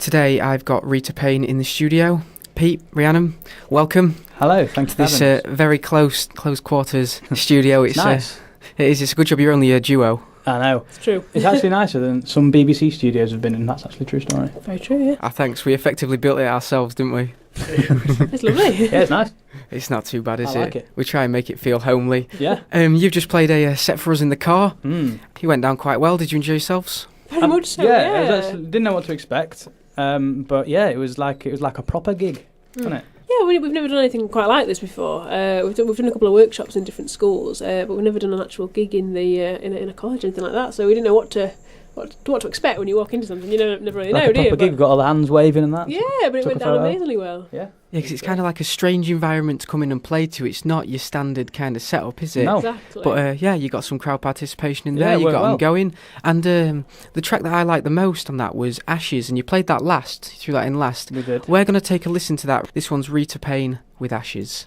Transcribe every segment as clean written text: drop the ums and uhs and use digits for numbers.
Today I've got Rita Payne in the studio. Pete, Rhiannon, welcome. Hello, thanks for having us. This very close quarters studio. It's nice. It's a good job you're only a duo. I know. It's true. It's actually nicer than some BBC studios have been in. That's actually a true story. Very true, yeah. Thanks. We effectively built it ourselves, didn't we? It's lovely. Yeah, it's nice. It's not too bad, is I like it? We try and make it feel homely. Yeah. You've just played a set for us in the car. Mm. You went down quite well. Did you enjoy yourselves? Very much so, yeah. Didn't know what to expect. But yeah, it was like a proper gig, wasn't it? Yeah, we've never done anything quite like this before. We've done a couple of workshops in different schools, but we've never done an actual gig in a college or anything like that. So we didn't know what to expect when you walk into something. You never really know, do you? Proper gig, got all the hands waving and that. Yeah, but it went down amazingly well. Yeah. Yeah, because it's kind of like a strange environment to come in and play to. It's not your standard kind of setup, is it? No. Exactly. But yeah, you got some crowd participation in Yeah, there. it You went got them well. going. And the track that I liked the most on that was Ashes, and you played that last. You threw that in last. We did. We're going to take a listen to that. This one's Rita Payne with Ashes.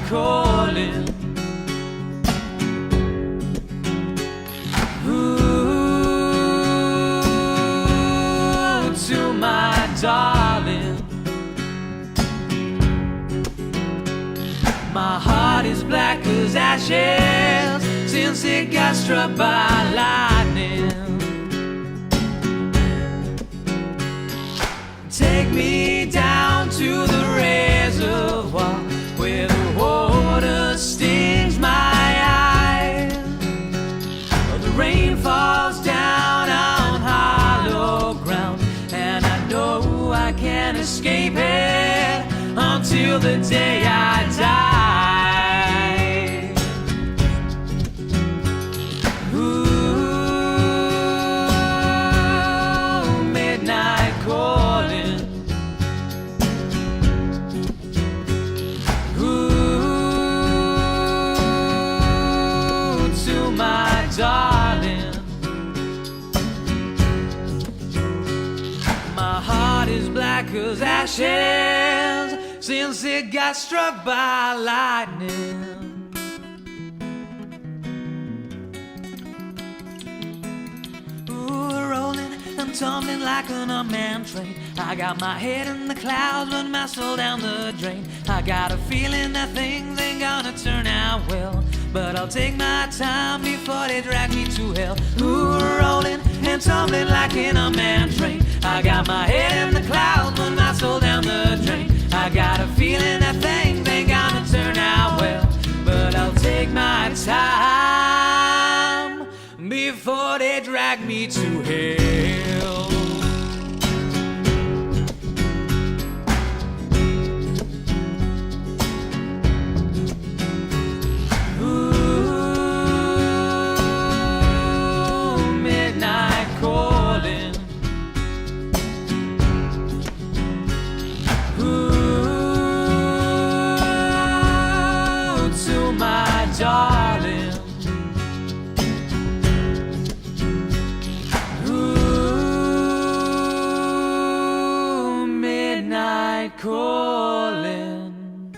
Calling. Ooh, to my darling. My heart is black as ashes since it got struck by lightning. Take me down to the reservoir where the water stings my eyes. The rain falls down on hollow ground, and I know I can't escape it until the day I die. Ooh, midnight calling. Darling, my heart is black as ashes since it got struck by lightning. Ooh, rolling and tumbling like an unmanned train. I got my head in the clouds but my soul down the drain. I got a feeling that things ain't gonna turn out well, but I'll take my time before they drag me to hell. Ooh, rolling and tumbling like an unmanned train. I got my head in the clouds, but my soul down the drain. I got a feeling that things ain't gonna turn out well, but I'll take my time before they drag me to hell. Darling, ooh, midnight calling.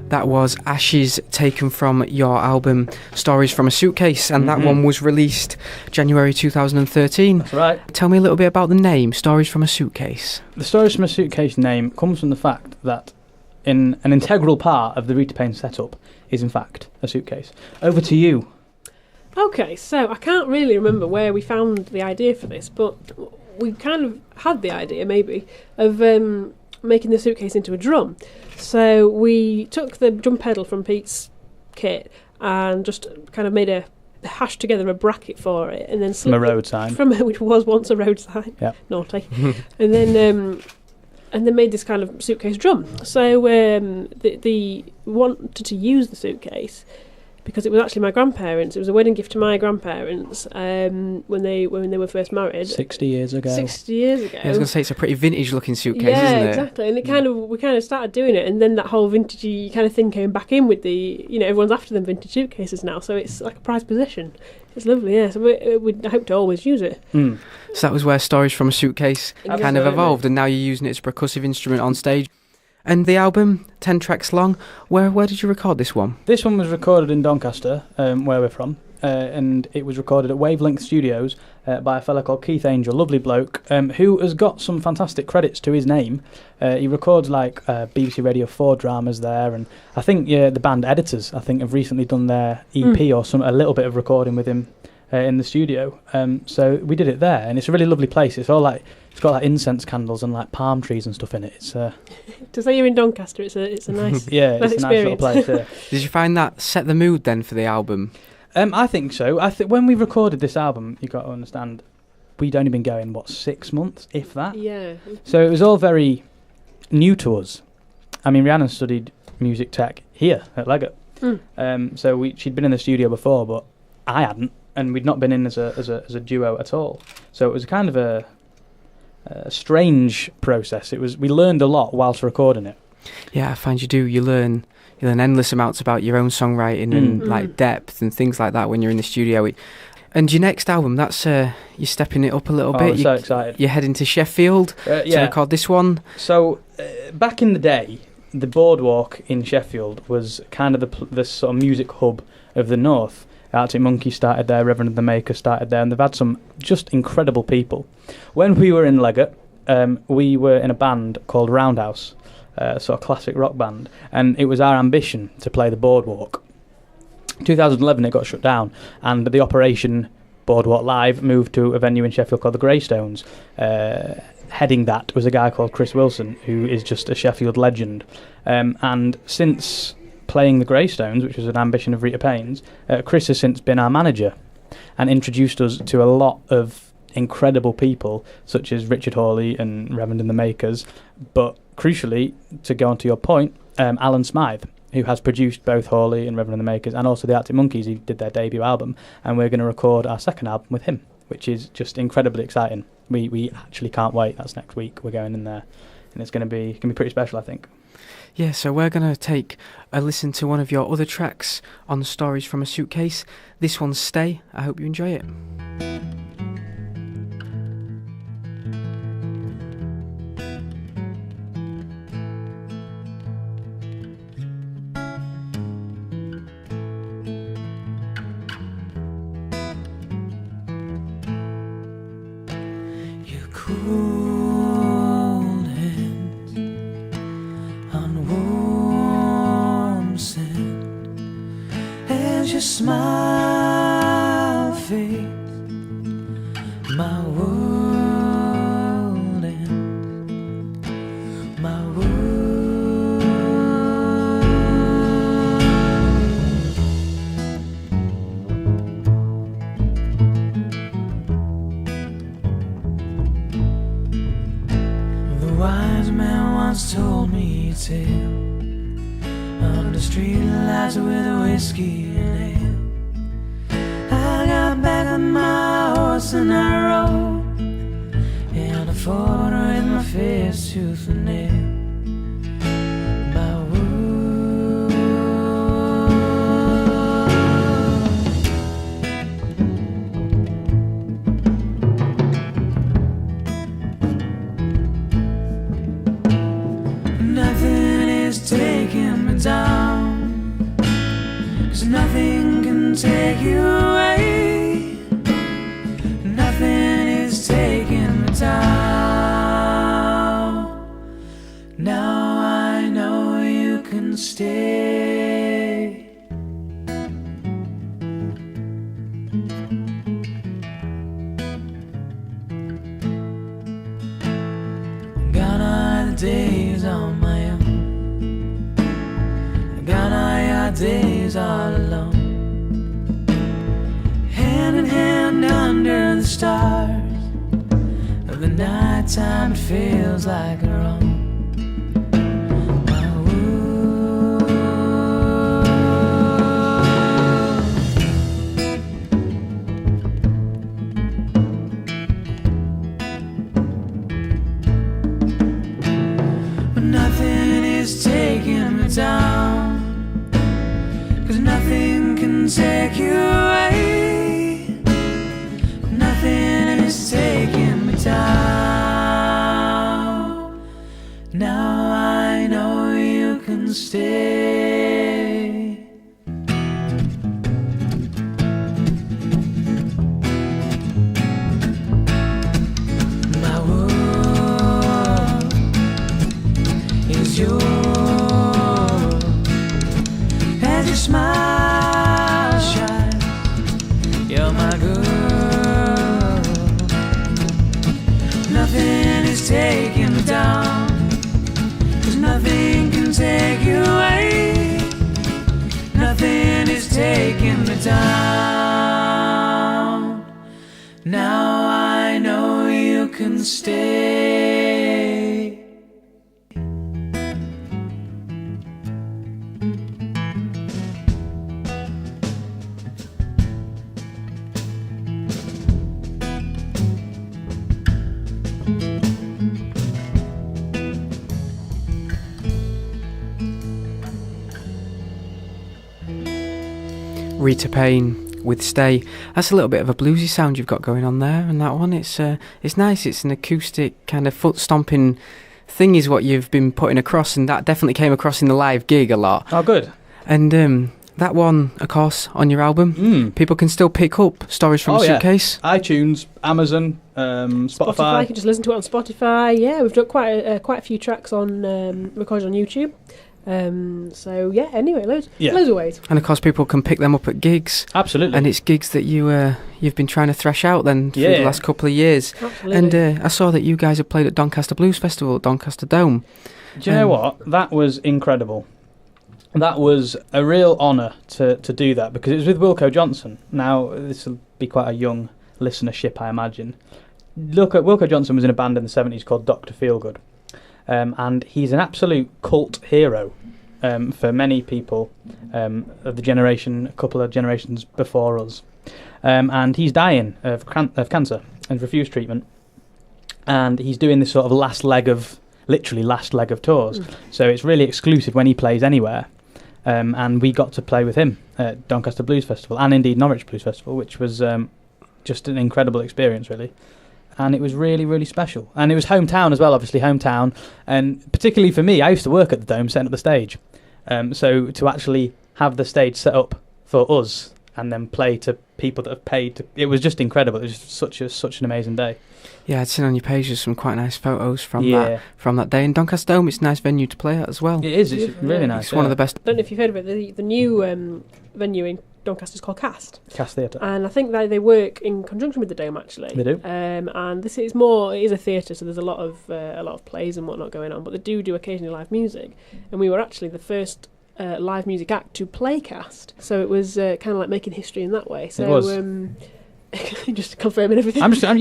That was Ashes, taken from your album Stories from a Suitcase, and that one was released January 2013. That's right. Tell me a little bit about the name, Stories from a Suitcase. The Stories from a Suitcase name comes from the fact that an integral part of the Rita Payne setup is in fact a suitcase. Over to you. Okay, so I can't really remember where we found the idea for this, but we kind of had the idea, maybe, of making the suitcase into a drum. So we took the drum pedal from Pete's kit and just kind of hashed together a bracket for it, and then From a road sign. which was once a road sign. Yeah. Naughty. And then made this kind of suitcase drum. So they wanted to use the suitcase because it was actually my grandparents. It was a wedding gift to my grandparents when they were first married. 60 years ago. 60 years ago. Yeah, I was going to say, it's a pretty vintage-looking suitcase, yeah, isn't it? Exactly. And we kind of started doing it, and then that whole vintagey kind of thing came back in with the, everyone's after them vintage suitcases now, so it's like a prized possession. It's lovely, yeah. So I hope to always use it. So that was where Stories from a Suitcase kind of Absolutely. evolved, and now you're using it as a percussive instrument on stage. And the album, 10 tracks long, where did you record this one? This one was recorded in Doncaster, where we're from, and it was recorded at Wavelength Studios by a fella called Keith Angel, lovely bloke, who has got some fantastic credits to his name. He records like BBC Radio 4 dramas there, and I think the band Editors, I think, have recently done their EP or a little bit of recording with him in the studio. So we did it there, and it's a really lovely place. It's all like, it's got like incense candles and like palm trees and stuff in it. It's To say you're in Doncaster, it's a nice yeah, nice it's a nice little place. Yeah. Did you find that set the mood then for the album? I think so. When we recorded this album, you got to understand, we'd only been going 6 months, if that. Yeah. So it was all very new to us. I mean, Rhiannon studied music tech here at Leggott. So she'd been in the studio before, but I hadn't, and we'd not been in as a duo at all. So it was kind of a strange process. We learned a lot whilst recording it. Yeah, I find you learn endless amounts about your own songwriting and like depth and things like that when you're in the studio. And your next album, that's you're stepping it up a little bit. I'm so excited. You're heading to Sheffield to record this one. So back in the day, the Boardwalk in Sheffield was kind of the sort of music hub of the north. Arctic Monkeys started there, Reverend and the Maker started there, and they've had some just incredible people. When we were in Leggott, we were in a band called Roundhouse, a sort of classic rock band, and it was our ambition to play the Boardwalk. 2011 it got shut down, and the Operation Boardwalk Live moved to a venue in Sheffield called the Greystones. Heading that was a guy called Chris Wilson, who is just a Sheffield legend. And since playing the Greystones, which was an ambition of Rita Payne's, Chris has since been our manager and introduced us to a lot of incredible people, such as Richard Hawley and Reverand and the Makers. But crucially, to go on to your point, Alan Smyth, who has produced both Hawley and Reverend and the Makers, and also the Arctic Monkeys, who did their debut album, and we're going to record our second album with him, which is just incredibly exciting. We actually can't wait. That's next week. We're going in there, and it's going to be pretty special, I think. Yeah, so we're going to take a listen to one of your other tracks on Stories from a Suitcase. This one's Stay. I hope you enjoy it. Cold hands on warm sand as your smile fades, my world ends, my wise man once told me a tale under street lights with a whiskey and ale. I got back on my horse and I rode, and I fought with my fist tooth and nail. My taking me down, 'cause nothing can take you away. Nothing is taking me down. Now I know you can stay. Gone are the days on my own. Gone are your days all alone, hand in hand under the stars of the night time. It feels like a wrong. My world is taking me down. 'Cause nothing can take you away. Nothing is taking me down. Now I know you can stay. My world is yours. As your smile shines, you're my girl. Nothing is taking me down. 'Cause nothing can take you away. Nothing is taking me down. Now I know you can stay. Rita Payne with Stay. That's a little bit of a bluesy sound you've got going on there, and that one, it's nice. It's an acoustic kind of foot stomping thing is what you've been putting across, and that definitely came across in the live gig a lot. Oh, good. And that one, of course, on your album, people can still pick up Stories from a Suitcase. Yeah. iTunes, Amazon, Spotify. You can just listen to it on Spotify. Yeah, we've done quite a few tracks on recorded on YouTube. So yeah, anyway, loads of ways. And of course, people can pick them up at gigs. Absolutely. And it's gigs that you've been trying to thresh out then for the last couple of years. Absolutely. And I saw that you guys have played at Doncaster Blues Festival at Doncaster Dome. Do you know what? That was incredible. That was a real honour to do that, because it was with Wilko Johnson. Now, this will be quite a young listenership, I imagine. Wilko Johnson was in a band in the 70s called Dr. Feelgood. And he's an absolute cult hero for many people of the generation, a couple of generations before us. And he's dying of cancer and refused treatment. And he's doing this sort of last leg of tours. So it's really exclusive when he plays anywhere. And we got to play with him at Doncaster Blues Festival, and indeed Norwich Blues Festival, which was just an incredible experience, really. And it was really, really special. And it was hometown as well, obviously hometown. And particularly for me, I used to work at the Dome, setting up the stage. So to actually have the stage set up for us and then play to people that have paid, it was just incredible. It was just such an amazing day. Yeah, I'd seen on your page there's some quite nice photos from that day. And Doncaster Dome, it's a nice venue to play at as well. It is, it's really nice. It's one of the best. I don't know if you've heard of it, the new venue in Doncaster is called Cast Theatre, and I think that they work in conjunction with the Dome, actually. They do. And this is more, it is a theatre, so there's a lot of plays and whatnot going on, but they do occasionally live music, and we were actually the first live music act to play Cast, so it was kind of like making history in that way. So it was. Just confirming everything. I'm saying.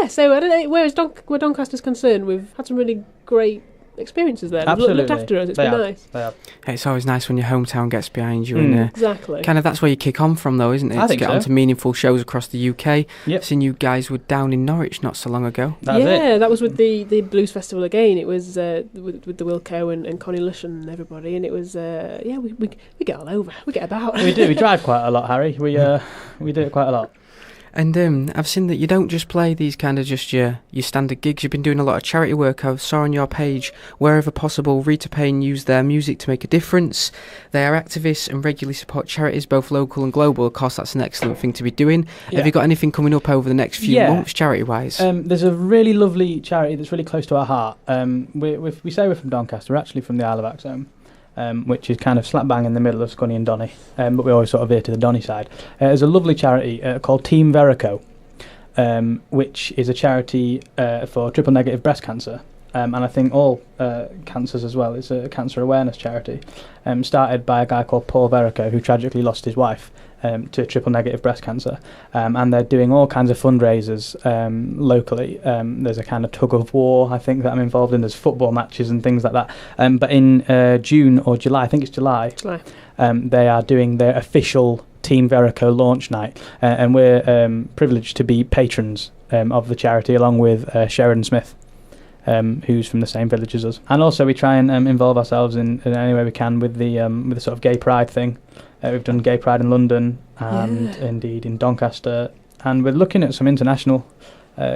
So I don't know, where Doncaster's concerned, we've had some really great experiences there. Absolutely. Looked after us. It's been nice. They have. It's always nice when your hometown gets behind you, and exactly. Kind of that's where you kick on from, though, isn't it? I think to get so. onto meaningful shows across the UK. Yep. Seen you guys were down in Norwich not so long ago. That was with the Blues Festival again. It was with the Wilco and Connie Lush and everybody, and it was we get all over. We get about. We do. We drive quite a lot, Harry. We do it quite a lot. And I've seen that you don't just play these kind of just your standard gigs. You've been doing a lot of charity work. I saw on your page, wherever possible, Rita Payne use their music to make a difference. They are activists and regularly support charities, both local and global. Of course, that's an excellent thing to be doing. Yeah. Have you got anything coming up over the next few months, charity-wise? There's a really lovely charity that's really close to our heart. We say we're from Doncaster. We're actually from the Isle of Axholme. Which is kind of slap bang in the middle of Scunny and Donny, but we always sort of veer to the Donny side. There's a lovely charity called Team Verico, which is a charity for triple negative breast cancer, and I think all cancers as well. It's a cancer awareness charity, started by a guy called Paul Verico, who tragically lost his wife to triple negative breast cancer, and they're doing all kinds of fundraisers locally. There's a kind of tug of war, I think, that I'm involved in. There's football matches and things like that. But in June or July, I think it's July. They are doing their official Team Verico launch night, and we're privileged to be patrons of the charity along with Sheridan Smith. who's from the same village as us. And also we try and involve ourselves in any way we can with the sort of gay pride thing. We've done gay pride in London and indeed in Doncaster, and we're looking at some international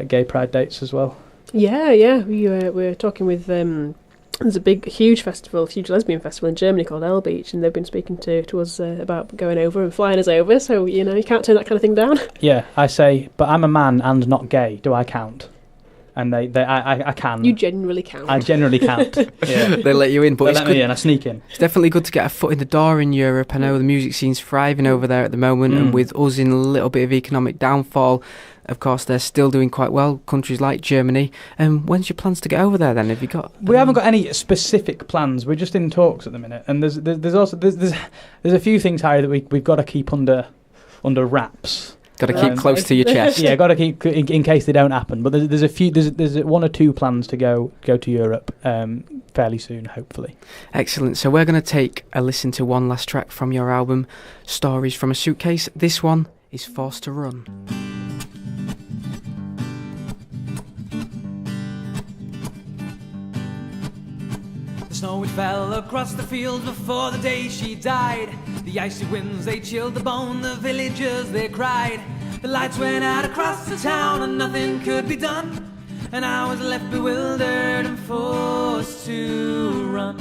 gay pride dates as well. Yeah. We were talking with there's a huge lesbian festival in Germany called L Beach, and they've been speaking to us about going over and flying us over. So you can't turn that kind of thing down. Yeah, I say, but I'm a man and not gay. Do I count? And I can. You generally count. I generally count. Yeah. They let you in, but they let me in. I sneak in. It's definitely good to get a foot in the door in Europe. I know the music scene's thriving over there at the moment, and with us in a little bit of economic downfall, of course, they're still doing quite well. Countries like Germany. When's your plans to get over there? Then have you got? We haven't got any specific plans. We're just in talks at the minute, and there's also a few things, Harry, that we've got to keep under wraps. Got to keep close to your chest. Yeah, got to keep in case they don't happen. But there's one or two plans to go to Europe fairly soon, hopefully. Excellent. So we're going to take a listen to one last track from your album, Stories from a Suitcase. This one is Forced to Run. The snow it fell across the fields before the day she died. The icy winds, they chilled the bone, the villagers, they cried. The lights went out across the town and nothing could be done. And I was left bewildered and forced to run.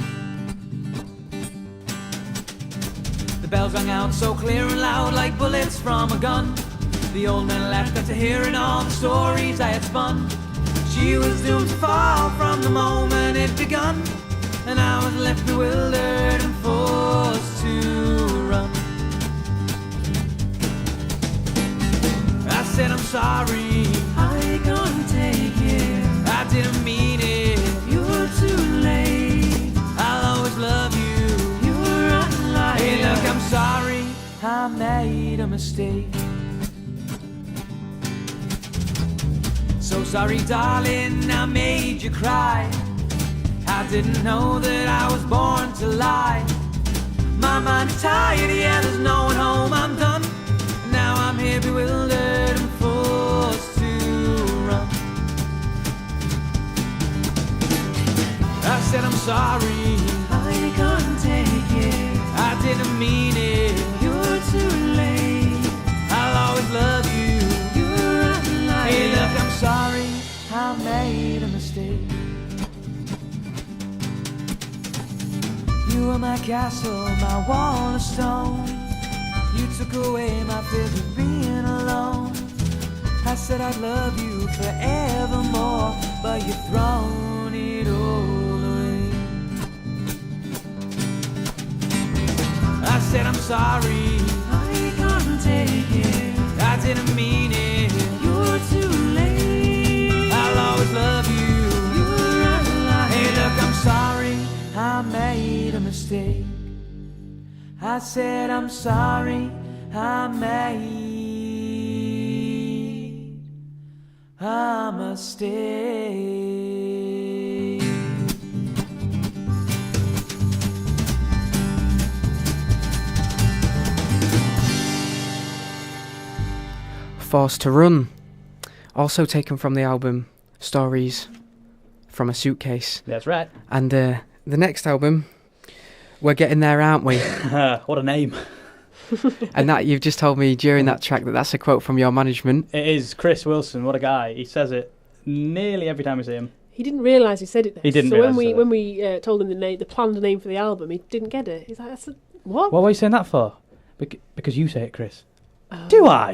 The bells rang out so clear and loud like bullets from a gun. The old man laughed after hearing all the stories I had spun. She was doomed to fall from the moment it begun. And I was left bewildered and forced to run. I said I'm sorry, I can't take it. I didn't mean it, you're too late. I'll always love you, you're a liar. Hey look, I'm sorry, I made a mistake. So sorry darling, I made you cry. I didn't know that I was born to lie. My mind's tired, yeah, there's no one home, I'm done. Now I'm here bewildered and forced to run. I said I'm sorry, I can't take it. I didn't mean it, you're too late. I'll always love you, you're a liar. Hey look, I'm sorry, I made a mistake. You were my castle, my wall of stone. You took away my fears of being alone. I said I'd love you forevermore, but you've thrown it all away. I said I'm sorry, I can't take it. I didn't mean it, you're too late. I'll always love you, you're a liar. Hey look, I'm sorry, I made a mistake. I said I'm sorry, I made a mistake. Forced to Run, also taken from the album Stories from a Suitcase. That's right. And the next album, we're getting there, aren't we? What a name. And that you've just told me during that track that's a quote from your management. It is. Chris Wilson, what a guy. He says it nearly every time we see him. He didn't realise he said it. He didn't. So realise when we told him the planned name for the album, he didn't get it. He's like, what? What were you saying that for? Because you say it, Chris. Oh. Do I?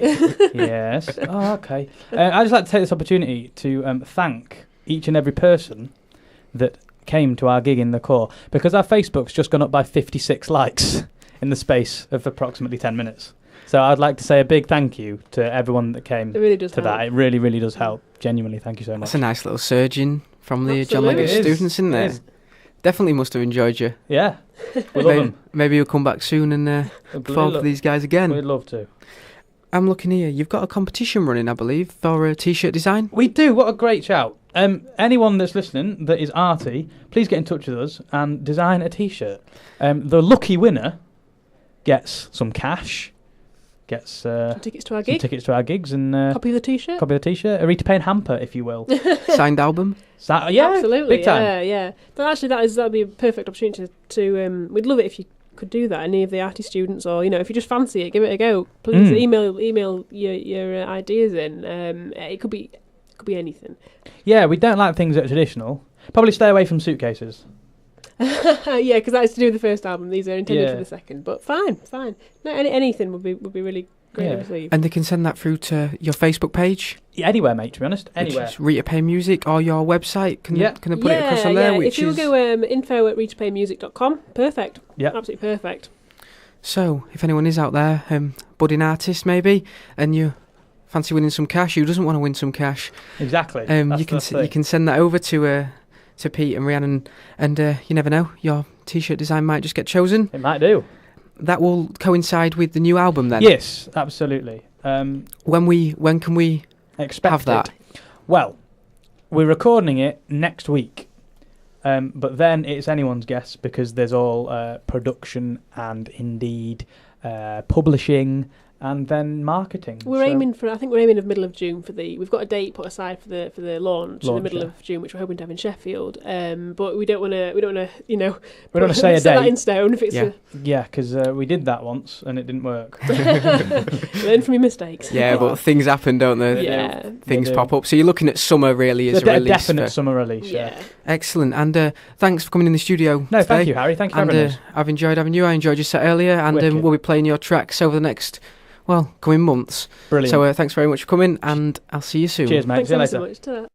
Yes. Oh, okay. I'd just like to take this opportunity to thank each and every person that came to our gig in the core, because our Facebook's just gone up by 56 likes in the space of approximately 10 minutes. So I'd like to say a big thank you to everyone that came it really does to help. that. It really, really does help. Genuinely, thank you so much. That's a nice little surge in from the John Absolutely. Leggott students, isn't there? Definitely must have enjoyed you. Yeah. We love them. Maybe you'll come back soon and perform for these guys again. We'd love to. I'm looking here. You've got a competition running, I believe, for a T-shirt design. We do. What a great shout. Anyone that's listening that is arty, please get in touch with us and design a T-shirt. The lucky winner gets some cash, gets Some tickets to our some gig. tickets to our gigs and Copy of the T-shirt. copy of the T-shirt, a Rita Payne hamper, if you will. Signed album. Yeah, Absolutely. big time. Yeah. That'd be a perfect opportunity to. We'd love it if you could do that. Any of the arty students, or if you just fancy it, give it a go. Please email your ideas in. It could be anything. Yeah, we don't like things that are traditional. Probably stay away from suitcases. Yeah, because that is to do with the first album. These are intended Yeah. for the second. But fine. No, anything would be really great to receive. And they can send that through to your Facebook page. Yeah, anywhere, mate. To be honest, Which anywhere. is Rita Payne Music, or your website. Can they put it across on there? Which if you is... go info@ritapaynemusic.com, perfect. Yep. Absolutely perfect. So, if anyone is out there, budding artist maybe, and you fancy winning some cash, who doesn't want to win some cash? Exactly. You can send that over to Pete and Rhiannon, and you never know, your T-shirt design might just get chosen. It might do. That will coincide with the new album then. Yes, absolutely. When can we Expect have that? Well, we're recording it next week, but then it's anyone's guess because there's all production and indeed publishing and then marketing. We're aiming for the middle of June for the. We've got a date put aside for the launch in the middle of June, which we're hoping to have in Sheffield. But we don't want to we don't want to say a set that date in stone if it's because we did that once and it didn't work. learn from your mistakes. Yeah, but things happen, don't they? Yeah. Things They do. pop up. So you're looking at summer really as a release. Definite summer release. Yeah. Excellent. And thanks for coming in the studio No, today. thank you, Harry. Thank you for And having us. I've enjoyed having you. I enjoyed your set earlier, and Wicked. we'll be playing your tracks over the next, coming months. Brilliant. So thanks very much for coming, and I'll see you soon. Cheers, mate. Thanks See you ever later. so much. Ta-ra.